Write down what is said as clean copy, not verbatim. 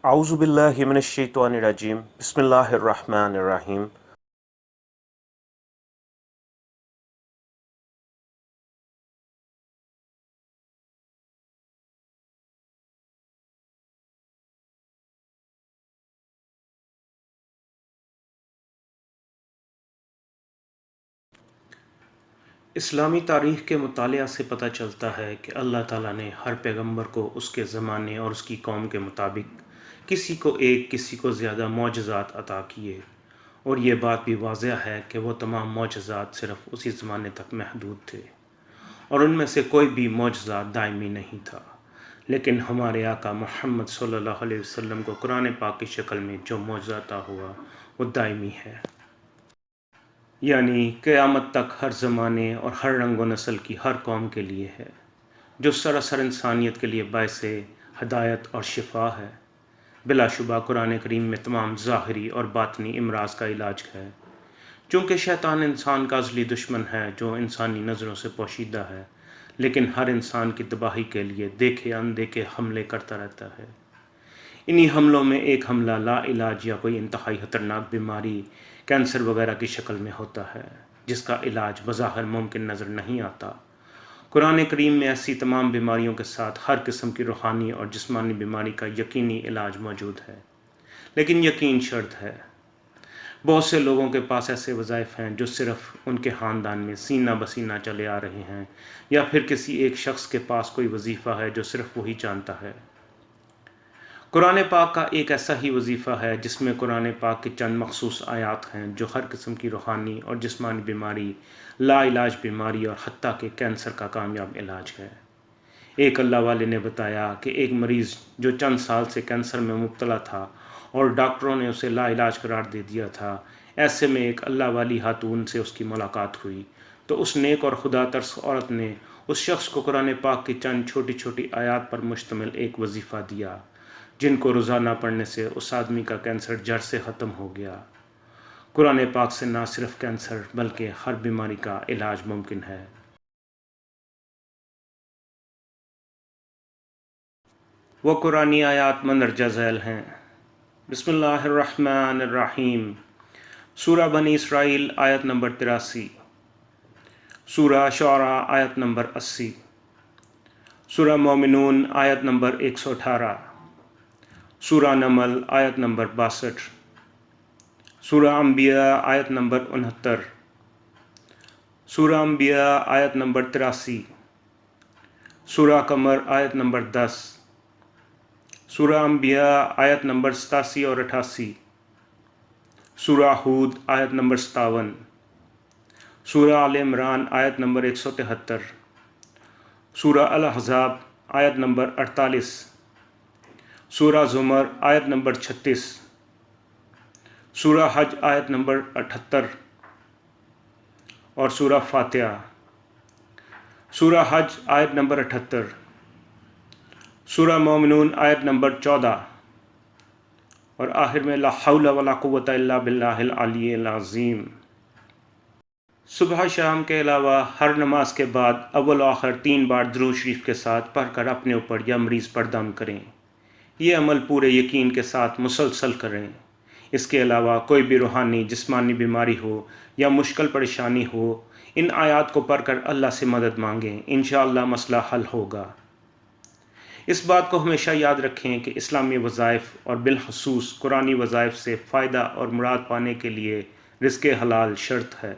اعوذ باللہ من الشیطان الرجیم بسم اللہ الرحمن الرحیم۔ اسلامی تاریخ کے مطالعہ سے پتہ چلتا ہے کہ اللہ تعالیٰ نے ہر پیغمبر کو اس کے زمانے اور اس کی قوم کے مطابق کسی کو ایک کسی کو زیادہ معجزات عطا کیے، اور یہ بات بھی واضح ہے کہ وہ تمام معجزات صرف اسی زمانے تک محدود تھے، اور ان میں سے کوئی بھی معجزہ دائمی نہیں تھا۔ لیکن ہمارے آقا محمد صلی اللہ علیہ وسلم کو قرآن پاک کی شکل میں جو معجزہ عطا ہوا وہ دائمی ہے، یعنی قیامت تک ہر زمانے اور ہر رنگ و نسل کی ہر قوم کے لیے ہے، جو سراسر انسانیت کے لیے باعث ہدایت اور شفا ہے۔ بلا شبہ قرآن کریم میں تمام ظاہری اور باطنی امراض کا علاج ہے، چونکہ شیطان انسان کا ازلی دشمن ہے جو انسانی نظروں سے پوشیدہ ہے، لیکن ہر انسان کی تباہی کے لیے دیکھے اندیکھے حملے کرتا رہتا ہے۔ انہی حملوں میں ایک حملہ لا علاج یا کوئی انتہائی خطرناک بیماری، کینسر وغیرہ کی شکل میں ہوتا ہے، جس کا علاج بظاہر ممکن نظر نہیں آتا۔ قرآن کریم میں ایسی تمام بیماریوں کے ساتھ ہر قسم کی روحانی اور جسمانی بیماری کا یقینی علاج موجود ہے، لیکن یقین شرط ہے۔ بہت سے لوگوں کے پاس ایسے وظائف ہیں جو صرف ان کے خاندان میں سینہ بسینہ چلے آ رہے ہیں، یا پھر کسی ایک شخص کے پاس کوئی وظیفہ ہے جو صرف وہی جانتا ہے۔ قرآن پاک کا ایک ایسا ہی وظیفہ ہے جس میں قرآن پاک کی چند مخصوص آیات ہیں جو ہر قسم کی روحانی اور جسمانی بیماری، لا علاج بیماری اور حتیٰ کہ کینسر کا کامیاب علاج ہے۔ ایک اللہ والے نے بتایا کہ ایک مریض جو چند سال سے کینسر میں مبتلا تھا اور ڈاکٹروں نے اسے لا علاج قرار دے دیا تھا، ایسے میں ایک اللہ والی خاتون سے اس کی ملاقات ہوئی تو اس نیک اور خدا ترس عورت نے اس شخص کو قرآن پاک کی چند چھوٹی چھوٹی آیات پر مشتمل ایک وظیفہ دیا، جن کو روزانہ پڑھنے سے اس آدمی کا کینسر جڑ سے ختم ہو گیا۔ قرآن پاک سے نہ صرف کینسر بلکہ ہر بیماری کا علاج ممکن ہے۔ وہ قرآنی آیات مندرجہ ذیل ہیں۔ بسم اللہ الرحمن الرحیم۔ سورہ بنی اسرائیل آیت نمبر 83، سورہ شعراء آیت نمبر 80، سورہ مومنون آیت نمبر 118، سورہ نمل آیت نمبر 62، سورہ انبیاء آیت نمبر 69، سورہ انبیاء آیت نمبر 83، سورہ قمر آیت نمبر 10، سورہ انبیاء آیت نمبر 87 اور 88، سورہ ہود آیت نمبر 57، سورہ آل عمران آیت نمبر 173، سورہ الاحزاب آیت نمبر 48، سورہ زمر آیت نمبر 36، سورہ حج آیت نمبر 78 اور سورہ فاتحہ۔ سورہ حج آیت نمبر 78، سورہ مومنون آیت نمبر 14، اور آخر میں لا حول ولا قوۃ الا باللہ العلی العظیم۔ صبح شام کے علاوہ ہر نماز کے بعد اول و آخر 3 بار درود شریف کے ساتھ پڑھ کر اپنے اوپر یا مریض پر دم کریں۔ یہ عمل پورے یقین کے ساتھ مسلسل کریں۔ اس کے علاوہ کوئی بھی روحانی جسمانی بیماری ہو یا مشکل پریشانی ہو، ان آیات کو پڑھ کر اللہ سے مدد مانگیں، انشاءاللہ مسئلہ حل ہوگا۔ اس بات کو ہمیشہ یاد رکھیں کہ اسلامی وظائف اور بالخصوص قرآنی وظائف سے فائدہ اور مراد پانے کے لیے رزق حلال شرط ہے۔